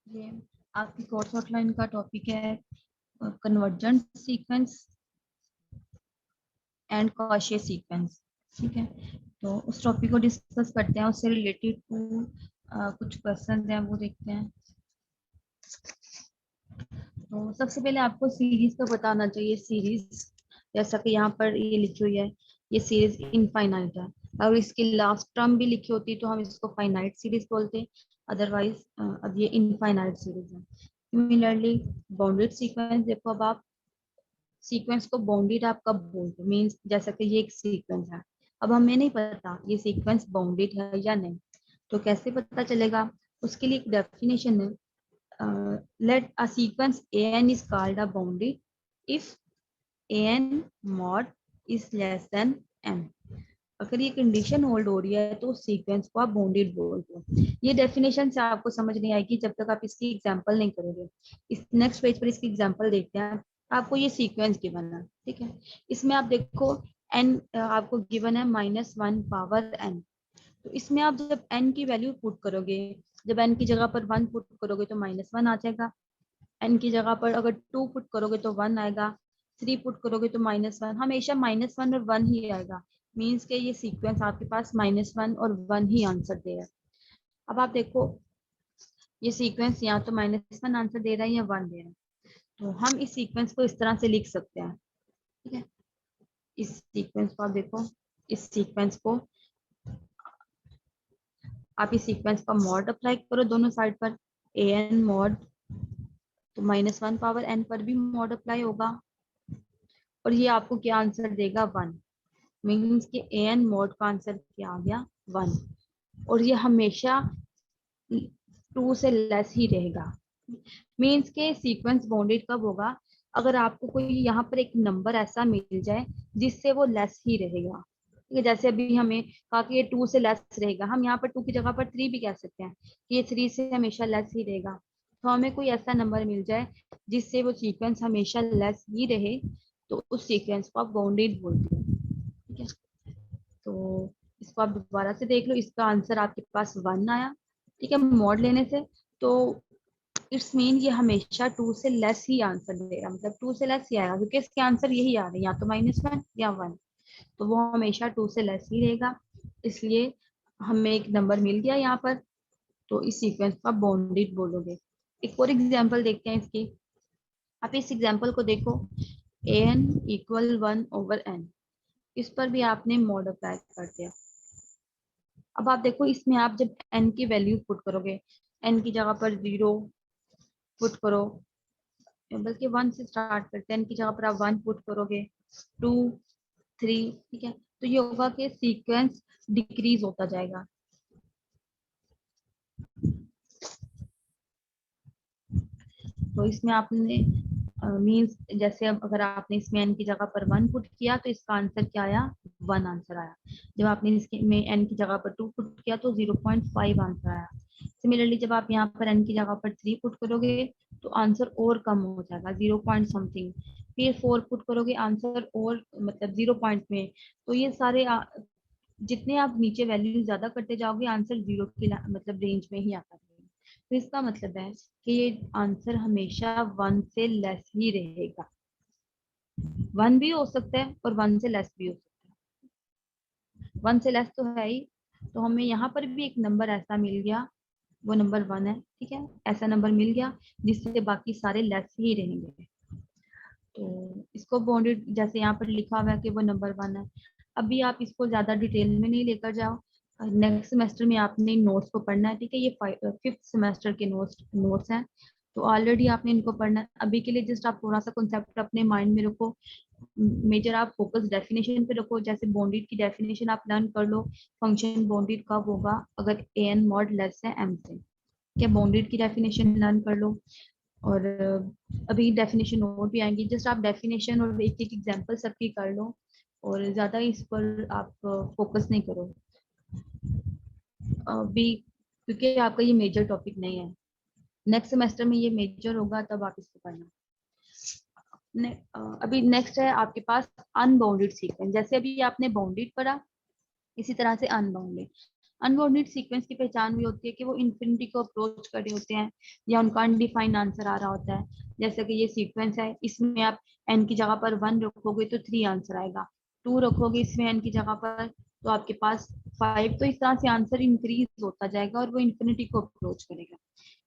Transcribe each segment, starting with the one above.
ये आपकी course outline का टॉपिक है कन्वर्जेंट सीक्वेंस एंड कॉशे सीक्वेंस। ठीक है, तो उस टॉपिक को डिस्कस करते हैं, उससे रिलेटेड टू कुछ क्वेश्चन हैं वो देखते हैं। तो सबसे पहले आपको सीरीज का बताना चाहिए। सीरीज जैसा कि यहाँ पर ये लिखी हुई है, ये सीरीज इनफाइनाइट है। और इसकी लास्ट टर्म भी लिखी होती तो हम इसको फाइनाइट सीरीज बोलते, अदरवाइज अब ये इनफाइनाइट सीरीज है। सिमिलरली बाउंडेड सीक्वेंस, देखो अब आप सीक्वेंस को बाउंडेड आप कब बोलते हो, मीन्स जैसा कि ये एक सीक्वेंस है, अब हमें नहीं पता ये सीक्वेंस बाउंडेड है या नहीं, तो कैसे पता चलेगा? उसके लिए एक डेफिनेशन है, let a sequence an is called a bounded if an mod is less than m। अगर ये कंडीशन होल्ड हो रही है तो सीक्वेंस को आप बाउंडेड बोलते हो। ये डेफिनेशन से आपको समझ नहीं आएगी जब तक आप इसकी एग्जांपल नहीं करोगे। इस नेक्स्ट पेज पर इसकी एग्जांपल देखते हैं। आपको ये सीक्वेंस गिवन है, ठीक है, इसमें आप देखो n आपको गिवन है -1 पावर n। तो इसमें आप जब n की वैल्यू पुट करोगे, जब n की जगह पर 1 पुट करोगे तो -1 आ जाएगा। n की जगह पर अगर 2 पुट करोगे तो 1 आएगा, 3 पुट करोगे तो -1, हमेशा -1 और 1 ही आएगा। मीन्स के ये सीक्वेंस आपके पास -1 और 1 ही आंसर दे रहा है। अब आप देखो ये सीक्वेंस यहाँ तो -1 आंसर दे रहा है या 1 दे रहा है, तो हम इस सीक्वेंस को इस तरह से लिख सकते हैं। ठीक है, इस सीक्वेंस को आप देखो, इस सीक्वेंस को आप इस सीक्वेंस का मॉड अप्लाई करो दोनों साइड पर, ए एन मॉड, तो -1 पावर n पर भी मॉड अप्लाई होगा और ये आपको क्या आंसर देगा? 1। मीन्स कि ए एन मॉड का आंसर क्या आ गया? 1। और ये हमेशा 2 से लेस ही रहेगा। मीन्स के सीक्वेंस बाउंडेड कब होगा? अगर आपको कोई यहाँ पर एक नंबर ऐसा मिल जाए जिससे वो लेस ही रहेगा। ठीक है, जैसे अभी हमें कहा कि ये 2 से लेस रहेगा, हम यहाँ पर 2 की जगह पर 3 भी कह सकते हैं कि ये 3 से हमेशा लेस ही रहेगा। तो हमें कोई ऐसा नंबर मिल जाए जिससे वो सीक्वेंस हमेशा लेस ही रहे, तो उस सीक्वेंस को आप बाउंडेड बोलते हैं। ठीक है, तो इसको आप दोबारा से देख लो, इसका आंसर आपके पास 1 आया। ठीक है, मॉड लेने से तो इट्स मीन ये हमेशा 2 से लेस ही आंसर देगा, मतलब 2 से लेस ही आएगा क्योंकि इसके आंसर यही आ रहे हैं, या तो -1 या 1, तो वो हमेशा 2 से लेस ही रहेगा। इसलिए हमें एक नंबर मिल गया यहाँ पर, तो इस सीक्वेंस को आप बाउंडेड बोलोगे। एक और एग्जांपल देखते हैं इसकी। आप इस एग्जांपल को देखो, an = 1/n, इस पर भी आपने मॉड अप्लाई कर दिया। अब आप देखो इसमें आप जब n की वैल्यू पुट करोगे, n की जगह पर 0 पुट करो, बल्कि 1 से स्टार्ट करते हैं, n की जगह पर आप 1 पुट करोगे, 2, 3, ठीक है, तो ये होगा कि सीक्वेंस डिक्रीज होता जाएगा। तो इसमें आपने मीन्स जैसे अब अगर आपने इसमें n की जगह पर 1 पुट किया तो इसका आंसर क्या आया? 1 आंसर आया। जब आपने इसके में n की जगह पर 2 पुट किया तो 0.5 आंसर आया। सिमिलरली जब आप यहाँ पर n की जगह पर 3 पुट करोगे तो आंसर और कम हो जाएगा, 0 पॉइंट समथिंग। फिर 4 पुट करोगे, आंसर और मतलब 0 पॉइंट में। तो ये सारे जितने आप नीचे वैल्यू ज्यादा करते जाओगे, आंसर 0 की मतलब रेंज में ही आता रहेगा। तो इसका मतलब है कि ये आंसर हमेशा 1 से लेस ही रहेगा। 1 भी हो सकता है और 1 से लेस भी हो सकता है। 1 से लेस तो है ही, तो हमें यहाँ पर भी एक नंबर ऐसा मिल गया, वो नंबर 1 है। ठीक है, ऐसा नंबर मिल गया जिससे बाकी सारे लेस ही रहेंगे। तो इसको बाउंडेड जैसे यहाँ पर लिखा हुआ है कि वो नंबर 1 है। अभी आप इसको ज्यादा डिटेल में नहीं लेकर जाओ, नेक्स्ट सेमेस्टर में आपने इन नोट्स को पढ़ना है। ठीक है, ये 5th सेमेस्टर के नोट्स हैं, तो ऑलरेडी आपने इनको पढ़ना है। अभी के लिए जस्ट आप थोड़ा सा कॉन्सेप्ट अपने माइंड में रखो, मेजर आप फोकस डेफिनेशन पे रखो। जैसे बाउंडेड की डेफिनेशन आप लर्न कर लो, फंक्शन बाउंडेड कब होगा? अगर ए एन मॉड लेस है एम से। क्या बाउंडेड की डेफिनेशन लर्न कर लो, और अभी डेफिनेशन और भी आएंगी, जस्ट आप डेफिनेशन और एक एक एग्जांपल सबकी कर लो, और ज्यादा इस पर आप फोकस नहीं करो अभी, क्योंकि आपका ये मेजर टॉपिक नहीं है। नेक्स्ट सेमेस्टर में ये मेजर होगा, तब आप इसको पढ़ना। अभी नेक्स्ट है आपके पास अनबाउंडेड सीक्वेंस। जैसे अभी आपने बाउंडेड पढ़ा, इसी तरह से अनबाउंडेड। अनबाउंडेड सीक्वेंस की पहचान भी होती है कि वो इन्फिनिटी को अप्रोच कर रहे होते हैं या उनका अनडिफाइंड आंसर आ रहा होता है। जैसे कि ये सीक्वेंस है, इसमें आप एन की जगह पर 1 रखोगे तो 3 आंसर आएगा, 2 रखोगे इसमें एन की जगह पर तो आपके पास 5। तो इस तरह से आंसर इंक्रीज होता जाएगा और वो इन्फिनिटी को अप्रोच करेगा।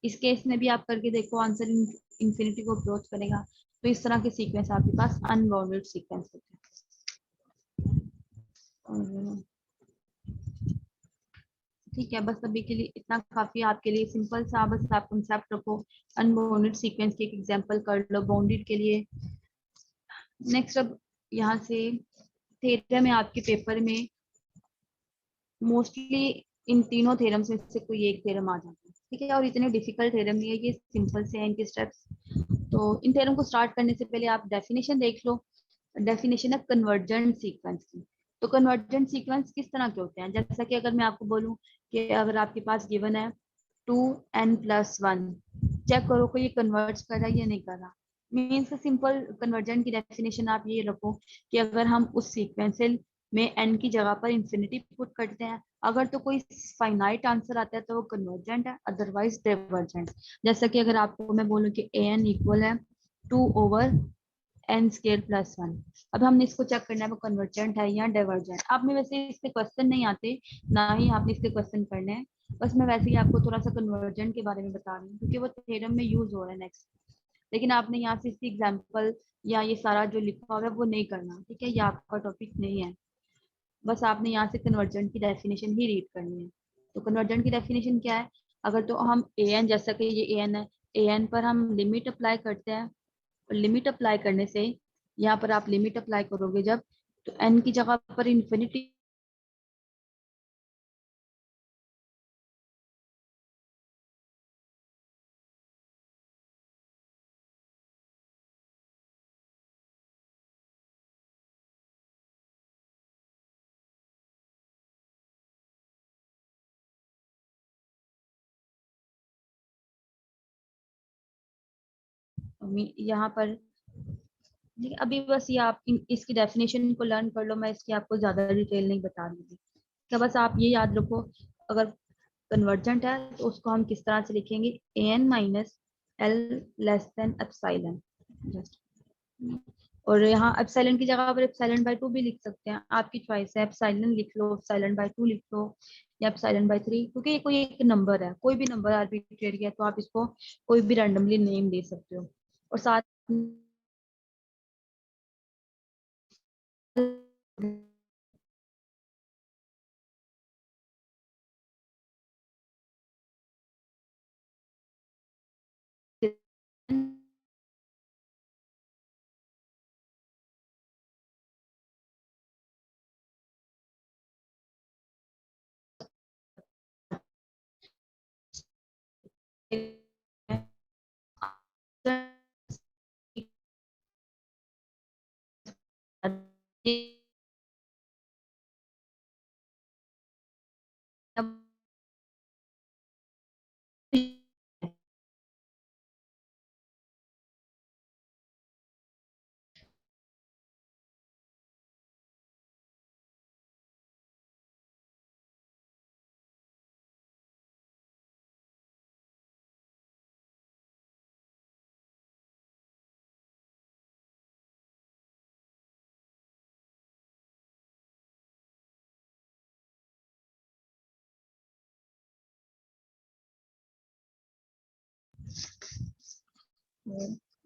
इस केस में भी आप करके देखो, आंसर इन्फिनिटी को अप्रोच करेगा। तो इस तरह के सीक्वेंस आपके पास अनबाउंडेड सीक्वेंस होते हैं। ठीक है, बस अभी के लिए इतना काफी है आपके लिए। सिंपल सा बस आप कंसेप्ट रखो, अनबाउंडेड सीक्वेंस के एक एग्जांपल कर लो बाउंडेड के लिए। नेक्स्ट अब यहाँ से थ्योरम है आपके पेपर में, मोस्टली इन तीनों थ्योरम्स में से कोई एक थ्योरम आ जाता है, ठीक है। और इतने डिफिकल्ट थ्योरम नहीं है, ये सिंपल से हैं इनके स्टेप्स। तो इन थ्योरम को स्टार्ट करने से पहले आप डेफिनेशन देख लो। डेफिनेशन है कन्वर्जेंट सीक्वेंस की। तो कन्वर्जेंट सीक्वेंस किस तरह के होते हैं, जैसा कि अगर मैं आपको बोलूं कि अगर आपके पास गिवन है 2n+1, चेक करो कोई ये कन्वर्ट कर रहा है या नहीं कर रहा। मीन्स सिंपल कन्वर्जेंट की डेफिनेशन आप ये रखो कि अगर हम उस सीक्वेंशियल में n की जगह पर इंफिनिटी पुट करते हैं, अगर तो कोई फाइनाइट आंसर आता है तो वो कन्वर्जेंट है, अदरवाइज डाइवर्जेंट। जैसा कि अगर आपको मैं बोलूं कि an इक्वल है 2/n² + 1, अब हमने इसको चेक करना है वो कन्वर्जेंट है या डाइवर्जेंट। आप में वैसे इसके क्वेश्चन नहीं आते, ना ही आपने इसके क्वेश्चन करने हैं, बस मैं वैसे ही आपको थोड़ा सा कन्वर्जेंट के बारे में बता रही हूँ क्योंकि वो थ्योरम में यूज हो रहा है नेक्स्ट। लेकिन आपने यहाँ से इसकी एग्जाम्पल या ये सारा जो लिखा हुआ है वो नहीं करना, ठीक है, ये आपका टॉपिक नहीं है। बस आपने यहाँ से कन्वर्जेंट की डेफिनेशन ही रीड करनी है। तो कन्वर्जेंट की डेफिनेशन क्या है, अगर तो हम ए एन, जैसा कि ये ए एन है, ए एन पर हम लिमिट अप्लाई करते हैं, और लिमिट अप्लाई करने से यहाँ पर आप लिमिट अप्लाई करोगे जब, तो एन की जगह पर इंफिनिटी यहाँ पर, ठीक है। अभी बस ये आप इसकी डेफिनेशन को लर्न कर लो, मैं इसकी आपको ज्यादा डिटेल नहीं बता दूंगी। क्या बस आप ये याद रखो, अगर कन्वर्जेंट है तो उसको हम किस तरह से लिखेंगे, an-l< जस्ट। और यहाँ एप्सिलॉन की जगह पर एप्सिलॉन/2 भी लिख सकते हैं, आपकी चॉइस है। एप्सिलॉन लिख लो, एप्सिलॉन/2 लिख लो, या एप्सिलॉन/3, क्योंकि ये कोई एक नंबर है, कोई भी नंबर आर्बिट्रेरी है तो आप इसको कोई भी रैंडमली नेम दे सकते हो। और साथ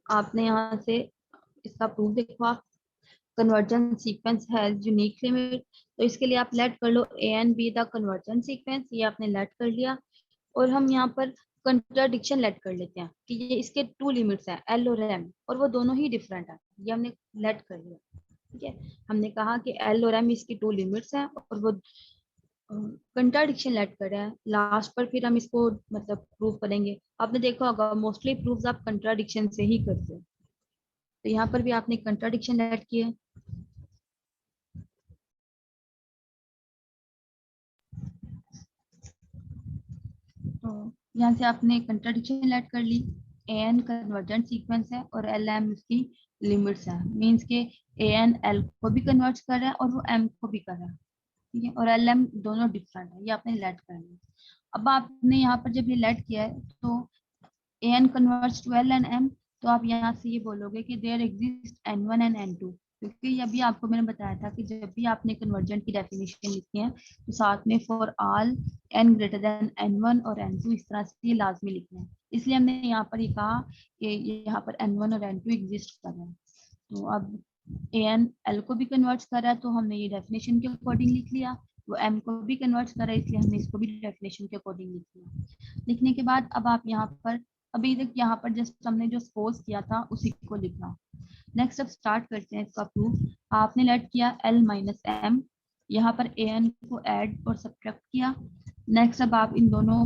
आपने यहाँ से इसका प्रूफ देखो, आप convergent sequence has unique limit, तो इसके लिए आप लेट कर लो A and B the convergent sequence, ये आपने लेट कर लिया। और हम यहाँ पर कंट्राडिक्शन लेट कर लेते हैं कि ये इसके 2 लिमिट्स हैं एल और एम, और वो दोनों ही डिफरेंट है, ये हमने लेट कर लिया। ठीक है, हमने कहा कि एल और एम इसकी 2 लिमिट्स हैं और वो कंट्राडिक्शन लेट कर रहे हैं। लास्ट पर फिर हम इसको मतलब प्रूव करेंगे। आपने देखा होगा मोस्टली प्रूफ आप कंट्राडिक्शन से ही करते हो, तो यहाँ पर भी आपने कंट्राडिक्शन लेट किया। तो यहाँ से आपने कंट्राडिक्शन लेट कर ली, ए एन कन्वर्जेंट सीक्वेंस है और एल एम उसकी लिमिट्स है, मीन्स के ए एन एल को भी कन्वर्ट कर रहा है और वो एम को भी कर रहा है। ठीक है, और एल एम दोनों डिफरेंट है, ये आपने लेट करना है। अब आपने यहाँ पर जब ये लेट किया है तो A N converts to L and M, तो आप यहाँ से ये बोलोगे कि there exist N one and N two, क्योंकि अभी आपको मैंने बताया था कि जब भी आपने कन्वर्जेंट की डेफिनेशन लिखी है तो साथ में for all N greater than N one और एन टू इस तरह से ये लाजमी लिखना है। इसलिए हमने यहाँ पर ये कहा कि यहाँ पर एन वन और एन टू एग्जिस्ट कर रहे हैं। तो अब ए एन एल को भी कन्वर्ट कर रहा है तो हमने ये डेफिनेशन के अकॉर्डिंग लिख लिया, वो एम को भी कन्वर्ट कर रहा है इसलिए हमने इसको भी डेफिनेशन के अकॉर्डिंग लिख लिया। लिखने के बाद अब आप यहाँ पर अभी तक यहाँ पर जस्ट हमने जो सपोज किया था उसी को लिखना। नेक्स्ट अब स्टार्ट करते हैं इसका प्रूफ। आपने लेट किया एल माइनस एम, यहाँ पर ए एन को ऐड और सब्ट्रैक्ट किया। नेक्स्ट अब आप इन दोनों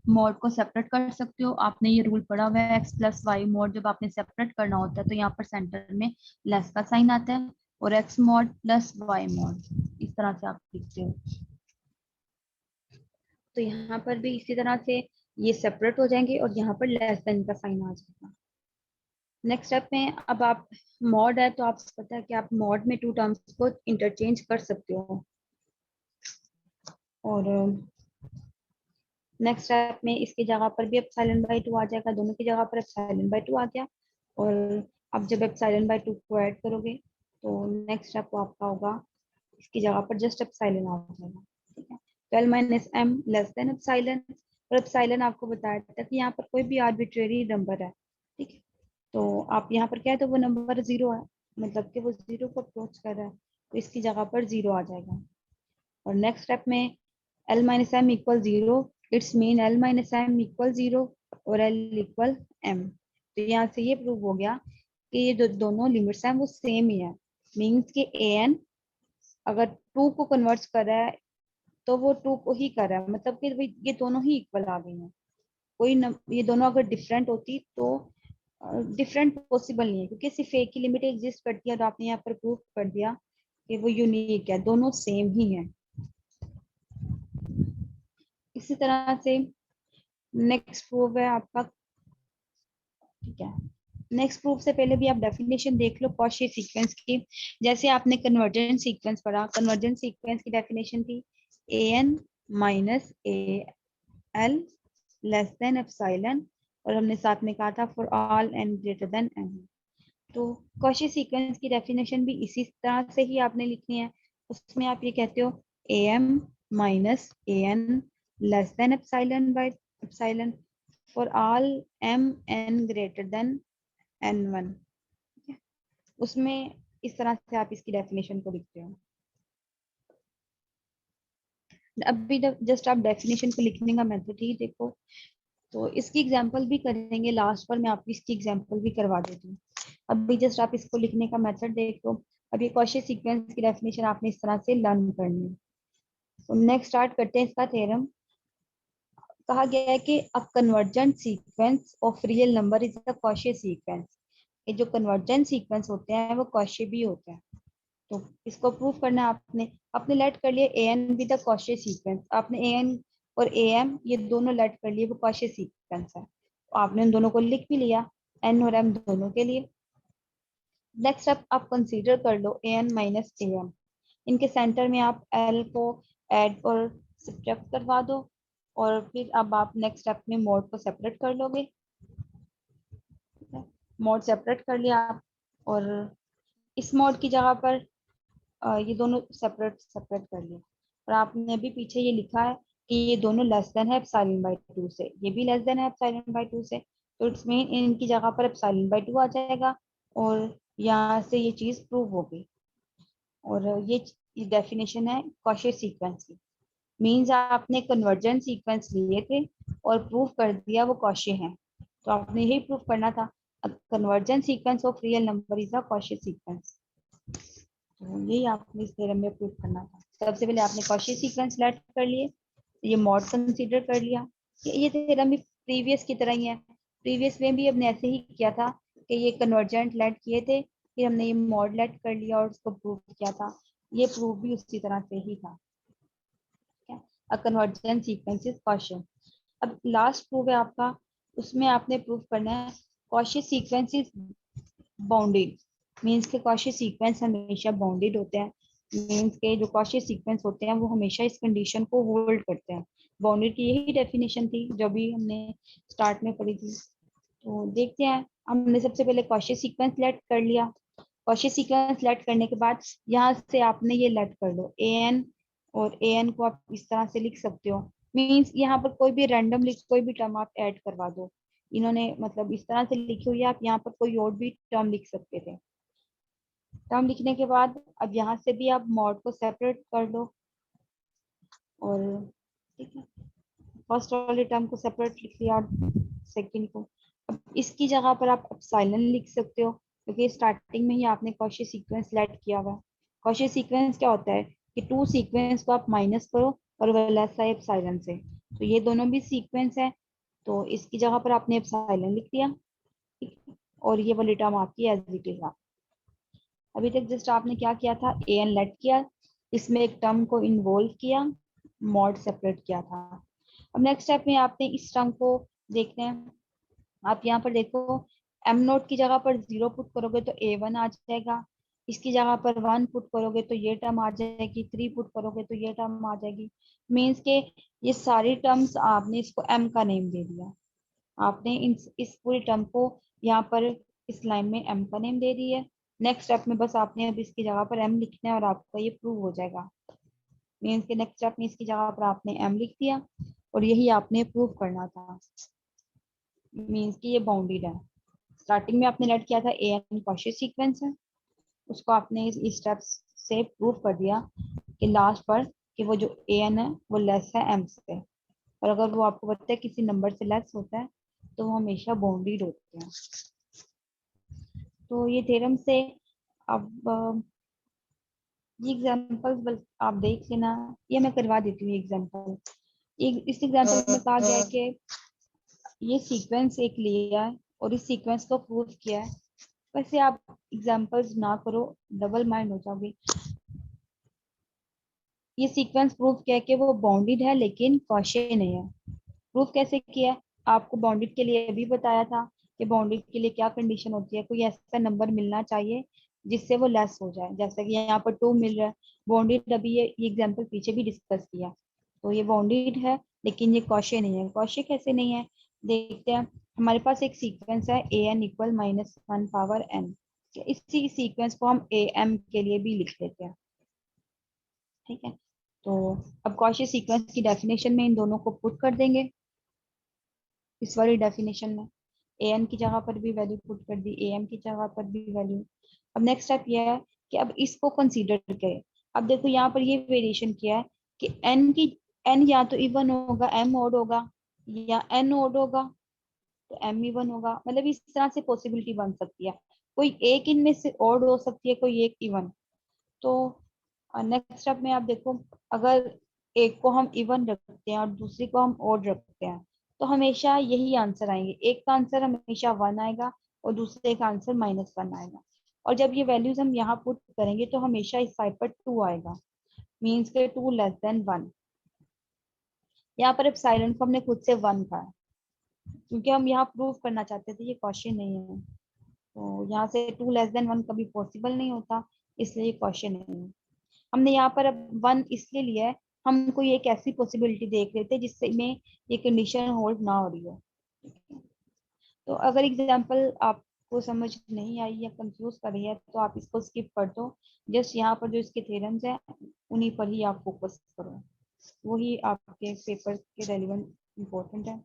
मॉड को सेपरेट कर सकते हो। आपने ये रूल पढ़ा हुआ है एक्स प्लस वाई मॉड, जब आपने सेपरेट करना होता है तो यहाँ पर सेंटर में लेस का साइन आता है, और X mod plus Y mod इस तरह से आप लिखते हो। तो यहाँ पर भी इसी तरह से ये सेपरेट हो जाएंगे और यहाँ पर लेस देन का साइन आ जाएगा। नेक्स्ट स्टेप में अब आप मॉड है तो आपको पता है कि आप मॉड में टू टर्म्स को इंटरचेंज कर सकते हो। और नेक्स्ट स्टेप में इसकी जगह पर भी एप्सिलॉन बाय 2 आ जाएगा, दोनों की जगह पर एप्सिलॉन बाय 2 आ गया। और अब जब एप्सिलॉन बाय 2 को ऐड करोगे तो नेक्स्ट स्टेप आपका होगा इसकी जगह पर जस्ट एप्सिलॉन आ जाएगा। ठीक है, 12 minus M less than epsilon, और एप्सिलॉन आपको बताया था कि यहाँ पर कोई भी आर्बिट्रेरी नंबर है। ठीक है, तो आप यहाँ पर क्या है तो वो नंबर 0 है, मतलब कि वो 0 को अप्रोच कर रहा है तो इसकी जगह पर 0 आ जाएगा। और नेक्स्ट स्टेप में L minus M equal 0, it's mean L minus M equal 0 और L इक्वल m। तो यहाँ से ये प्रूव हो गया कि ये जो दोनों लिमिट्स हैं वो सेम ही है। मीन्स कि an अगर 2 को कन्वर्ट कर रहा है तो वो 2 को ही कर रहा है, मतलब कि ये दोनों ही इक्वल आ गई हैं। ये दोनों अगर डिफरेंट होती तो डिफरेंट पॉसिबल नहीं है, क्योंकि सिर्फ एक ही लिमिट एग्जिस्ट करती है और आपने यहाँ पर प्रूव कर दिया कि वो यूनिक है, दोनों सेम ही है। इसी तरह से नेक्स्ट प्रूफ है आपका। ठीक है, नेक्स्ट प्रूफ से पहले भी आप डेफिनेशन देख लो कॉची सीक्वेंस की। जैसे आपने कन्वर्जेंट सीक्वेंस पढ़ा, कन्वर्जेंट सीक्वेंस की डेफिनेशन थी A N minus A L less than epsilon, और हमने साथ में कहा था for all N greater than N. तो कॉची सीक्वेंस की डेफिनेशन भी इसी तरह से ही आपने लिखनी है। उसमें आप ये कहते हो A M minus A N less than epsilon by epsilon for all M N greater than N one. उसमें इस तरह से आप इसकी डेफिनेशन को लिखते हो। अभी जस्ट आप डेफिनेशन को लिखने का मेथड ही देखो, तो इसकी एग्जांपल भी करेंगे लास्ट पर, मैं आपको इसकी एग्जांपल भी करवा देती हूँ। अभी जस्ट आप इसको लिखने का मेथड देख लो। अब ये कॉची सीक्वेंस की डेफिनेशन आपने इस तरह से लर्न करनी है। तो नेक्स्ट स्टार्ट करते हैं इसका थ्योरम। कहा गया है कि a convergent sequence of real number is a Cauchy sequence. ये जो कन्वर्जेंट सीक्वेंस होते हैं वो कॉची भी होते हैं। तो इसको प्रूव करना है आपने। आपने लेट कर लिया A N with the Cauchy sequence, आपने ए एन और ए एम ये दोनों लेट कर लिए वो कॉची सीक्वेंस है, तो आपने उन दोनों को लिख भी लिया एन और एम दोनों के लिए। नेक्स्ट आप कंसीडर कर लो ए एन माइनस ए एम, इनके सेंटर में आप एल को ऐड और सब्ट्रैक्ट करवा दो, और फिर अब आप नेक्स्ट स्टेप में मोड को सेपरेट कर लोगे। मोड सेपरेट कर लिया आप, और इस मोड की जगह पर ये दोनों सेपरेट सेपरेट कर लिया, और आपने अभी पीछे ये लिखा है कि ये दोनों लेस देन है एप्सिलॉन बाय 2 से, ये भी लेस देन है एप्सिलॉन बाय 2 से, तो इट्स मीन इनकी जगह पर एप्सिलॉन बाय 2 आ जाएगा, और यहाँ से ये चीज प्रूव हो गई। और ये डेफिनेशन है कॉची सीक्वेंस की। मीन्स आपने कन्वर्जेंट सीक्वेंस लिए थे और प्रूव कर दिया वो कॉची है, तो आपने यही प्रूव करना था convergent sequence of real number is a Cauchy sequence. तो यही आपने इस थ्योरम में प्रूव करना था। सबसे पहले आपने कॉची सीक्वेंस लेट कर लिए, ये मॉड कंसीडर कर लिया। ये थ्योरम भी प्रीवियस की तरह ही है, प्रीवियस में भी हमने ऐसे ही किया था कि ये कन्वर्जेंट लेट किए थे, फिर हमने ये मॉड लेट कर लिया और उसको प्रूव किया था। ये प्रूव भी उसी तरह से ही था। A convergent sequence is Cauchy. अब लास्ट प्रूव है आपका, उसमें आपने प्रूव करना है Cauchy sequence is bounded. Means के कॉची सीक्वेंस हमेशा बाउंडेड होते हैं। मीन्स के जो कॉशी सीक्वेंस होते हैं वो हमेशा इस कंडीशन को होल्ड करते हैं। बाउंडेड की यही डेफिनेशन थी जो भी हमने स्टार्ट में पढ़ी थी। तो देखते हैं, हमने सबसे पहले कॉशी सीक्वेंस लेट कर लिया। कॉशी सीक्वेंस लेट करने के बाद यहाँ से आपने ये लेट कर लो ए एन, और ए एन को आप इस तरह से लिख सकते हो। मीन्स यहाँ पर कोई भी रैंडमली कोई भी टर्म आप ऐड करवा दो। इन्होंने मतलब इस तरह से लिखी हुई है, आप यहाँ पर कोई और भी टर्म लिख सकते थे। टर्म लिखने के बाद अब यहाँ से भी आप मॉड को सेपरेट कर लो, और ठीक है, फर्स्ट वाले टर्म को सेपरेट लिख लिया और सेकंड को। अब इसकी जगह पर आप एप्सिलॉन लिख सकते हो, क्योंकि स्टार्टिंग में ही आपने कॉची सीक्वेंस लेट किया हुआ है। कॉची सीक्वेंस क्या होता है कि टू सीक्वेंस को आप माइनस करो और वो लेस है एप्सिलॉन से, तो ये दोनों भी सीक्वेंस है, तो इसकी जगह पर आपने एप्सिलॉन लिख दिया, ठीक है? और ये वाली टर्म आपकी एज इट इज। अभी तक जस्ट आपने क्या किया था, ए एन लेट किया, इसमें एक टर्म को इन्वॉल्व किया, मॉड सेपरेट किया था। अब नेक्स्ट स्टेप में आपने इस टर्म को देखते हैं। आप यहाँ पर देखो, एम नोट की जगह पर 0 पुट करोगे तो ए वन आ जाएगा, इसकी जगह पर 1 पुट करोगे तो ये टर्म आ जाएगी, 3 पुट करोगे तो ये टर्म आ जाएगी। मीन्स के ये सारी टर्म्स आपने इसको एम का नेम दे दिया। आपने इस पूरी टर्म को यहाँ पर इस लाइन में एम का नेम दे दी है। नेक्स्ट स्टेप में बस आपने अब इसकी जगह पर एम लिखना है और आपका ये प्रूव हो जाएगा। मीन्स के नेक्स्ट स्टेप में इसकी जगह पर आपने एम लिख दिया और यही आपने प्रूव करना था। मीन्स कि ये बाउंडेड है। स्टार्टिंग में आपने लेट किया था ए एन कॉची सीक्वेंस है, उसको आपने इस स्टेप से प्रूव कर दिया कि लास्ट पर कि वो जो ए एन है वो लेस है एम से, और अगर वो आपको पता है किसी नंबर से लेस होता है तो वो हमेशा बाउंडेड होते हैं। तो ये थ्योरम से अब ये एग्जांपल्स आप देख लेना, ये मैं करवा देती हूँ एग्जांपल। इस एग्जांपल में कहा गया है कि ये सीक्वेंस एक लिया है और इस सीक्वेंस को प्रूव किया है। वैसे आप एग्जांपल्स ना करो, डबल माइंड हो जाओगे। ये सीक्वेंस प्रूव किया है कि वो बाउंडेड है लेकिन कॉची नहीं है। प्रूफ कैसे किया है, आपको बाउंडेड के लिए भी बताया था कि बाउंडेड के लिए क्या कंडीशन होती है, कोई ऐसा नंबर मिलना चाहिए जिससे वो लेस हो जाए, जैसे कि यहाँ पर 2 मिल रहा है बाउंडेड। अभी ये एग्जांपल पीछे भी डिस्कस किया, तो ये बाउंडेड है लेकिन ये कॉची नहीं है। कॉची कैसे नहीं है, देखते हैं। हमारे पास एक सीक्वेंस है A N equal -1 power N, इसी सीक्वेंस को हम ए एम के लिए भी लिख लेते हैं, ठीक है। तो अब कॉची सीक्वेंस की डेफिनेशन में इन दोनों को पुट कर देंगे इस वाली डेफिनेशन में। ए एन की जगह पर भी वैल्यू पुट कर दी, ए एम की जगह पर भी वैल्यू। अब नेक्स्ट स्टेप ये है कि अब इसको कंसीडर करें। अब देखो यहाँ पर ये वेरिएशन किया है कि एन या तो इवन होगा, एम ओड होगा, या एन ओड होगा तो एम इवन होगा। मतलब इस तरह से पॉसिबिलिटी बन सकती है, कोई एक इनमें से ओड हो सकती है, कोई एक इवन। तो नेक्स्ट स्टेप में आप देखो, अगर एक को हम इवन रखते हैं और दूसरी को हम ओड रखते हैं तो हमेशा यही आंसर आएंगे। एक का आंसर हमेशा 1 आएगा और दूसरे का आंसर -1 आएगा। और जब ये वैल्यूज हम यहाँ पुट करेंगे तो हमेशा इस साइड पर 2 आएगा, मीन्स के 2 लेस देन 1। यहाँ पर एप्सिलॉन को हमने खुद से 1 कहा है क्योंकि हम यहाँ प्रूव करना चाहते थे ये क्वेश्चन नहीं है, तो यहाँ से 2 लेस देन 1 कभी पॉसिबल नहीं होता, इसलिए ये क्वेश्चन नहीं है। हमने यहाँ पर अब 1 इसलिए लिया है, हम कोई एक ऐसी पॉसिबिलिटी देख रहे थे जिससे में ये कंडीशन होल्ड ना हो रही हो। तो अगर एग्जांपल आपको समझ नहीं आई या कंफ्यूज कर रही है तो आप इसको स्किप कर दो। जस्ट यहाँ पर जो इसके थ्योरम्स हैं उन्हीं पर ही आप फोकस करो, वही आपके पेपर के रेलिवेंट इम्पोर्टेंट है।